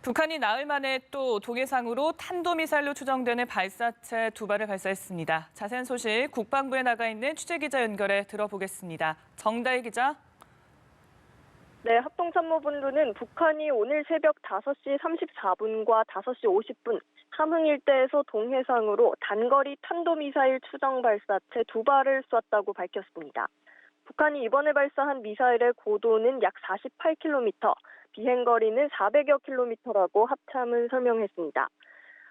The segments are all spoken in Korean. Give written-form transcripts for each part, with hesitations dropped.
북한이 나흘 만에 또 동해상으로 탄도미사일로 추정되는 발사체 2발을 발사했습니다. 자세한 소식 국방부에 나가 있는 취재기자 연결해 들어보겠습니다. 정다희 기자. 네, 합동참모본부는 북한이 오늘 새벽 5시 34분과 5시 50분 함흥 일대에서 동해상으로 단거리 탄도미사일 추정 발사체 2발을 쐈다고 밝혔습니다. 북한이 이번에 발사한 미사일의 고도는 약 48km, 비행거리는 400여 킬로미터라고 합참은 설명했습니다.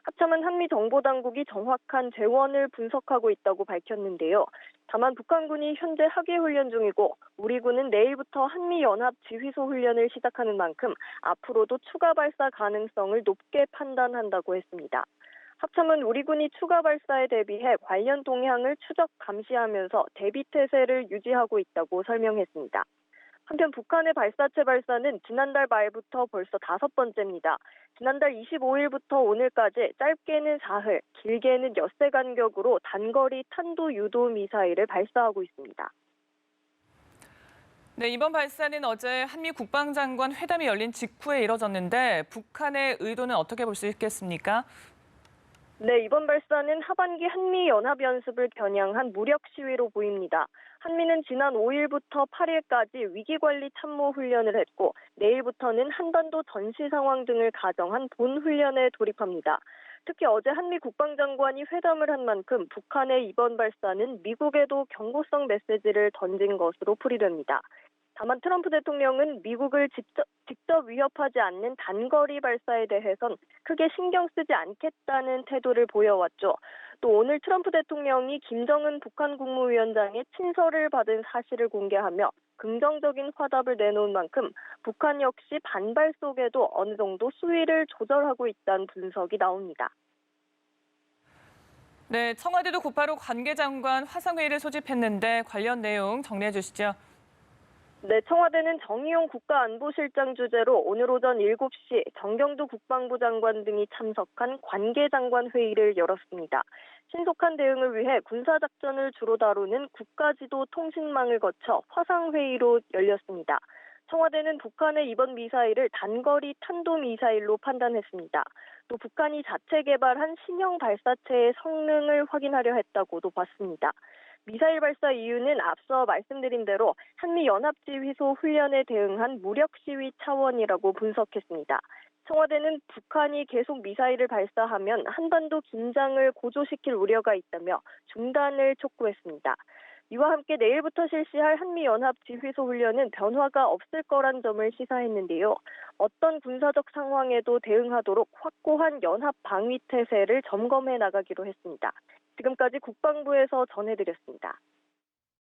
합참은 한미정보당국이 정확한 재원을 분석하고 있다고 밝혔는데요. 다만 북한군이 현재 하계훈련 중이고 우리 군은 내일부터 한미연합지휘소 훈련을 시작하는 만큼 앞으로도 추가 발사 가능성을 높게 판단한다고 했습니다. 합참은 우리 군이 추가 발사에 대비해 관련 동향을 추적 감시하면서 대비태세를 유지하고 있다고 설명했습니다. 한편 북한의 발사체 발사는 지난달 말부터 벌써 5번째입니다. 지난달 25일부터 오늘까지 짧게는 사흘, 길게는 엿새 간격으로 단거리 탄도 유도 미사일을 발사하고 있습니다. 네, 이번 발사는 어제 한미 국방장관 회담이 열린 직후에 이뤄졌는데 북한의 의도는 어떻게 볼 수 있겠습니까? 네, 이번 발사는 하반기 한미연합연습을 겨냥한 무력 시위로 보입니다. 한미는 지난 5일부터 8일까지 위기관리 참모 훈련을 했고 내일부터는 한반도 전시 상황 등을 가정한 본 훈련에 돌입합니다. 특히 어제 한미 국방장관이 회담을 한 만큼 북한의 이번 발사는 미국에도 경고성 메시지를 던진 것으로 풀이됩니다. 다만 트럼프 대통령은 미국을 직접 위협하지 않는 단거리 발사에 대해선 크게 신경 쓰지 않겠다는 태도를 보여왔죠. 또 오늘 트럼프 대통령이 김정은 북한 국무위원장의 친서를 받은 사실을 공개하며 긍정적인 화답을 내놓은 만큼 북한 역시 반발 속에도 어느 정도 수위를 조절하고 있다는 분석이 나옵니다. 네, 청와대도 곧바로 관계장관 화상회의를 소집했는데 관련 내용 정리해 주시죠. 네, 청와대는 정의용 국가안보실장 주재로 오늘 오전 7시 정경두 국방부 장관 등이 참석한 관계장관 회의를 열었습니다. 신속한 대응을 위해 군사작전을 주로 다루는 국가지도통신망을 거쳐 화상회의로 열렸습니다. 청와대는 북한의 이번 미사일을 단거리 탄도미사일로 판단했습니다. 또 북한이 자체 개발한 신형 발사체의 성능을 확인하려 했다고도 봤습니다. 미사일 발사 이유는 앞서 말씀드린 대로 한미연합지휘소 훈련에 대응한 무력 시위 차원이라고 분석했습니다. 청와대는 북한이 계속 미사일을 발사하면 한반도 긴장을 고조시킬 우려가 있다며 중단을 촉구했습니다. 이와 함께 내일부터 실시할 한미연합지휘소 훈련은 변화가 없을 거란 점을 시사했는데요. 어떤 군사적 상황에도 대응하도록 확고한 연합 방위 태세를 점검해 나가기로 했습니다. 지금까지 국방부에서 전해드렸습니다.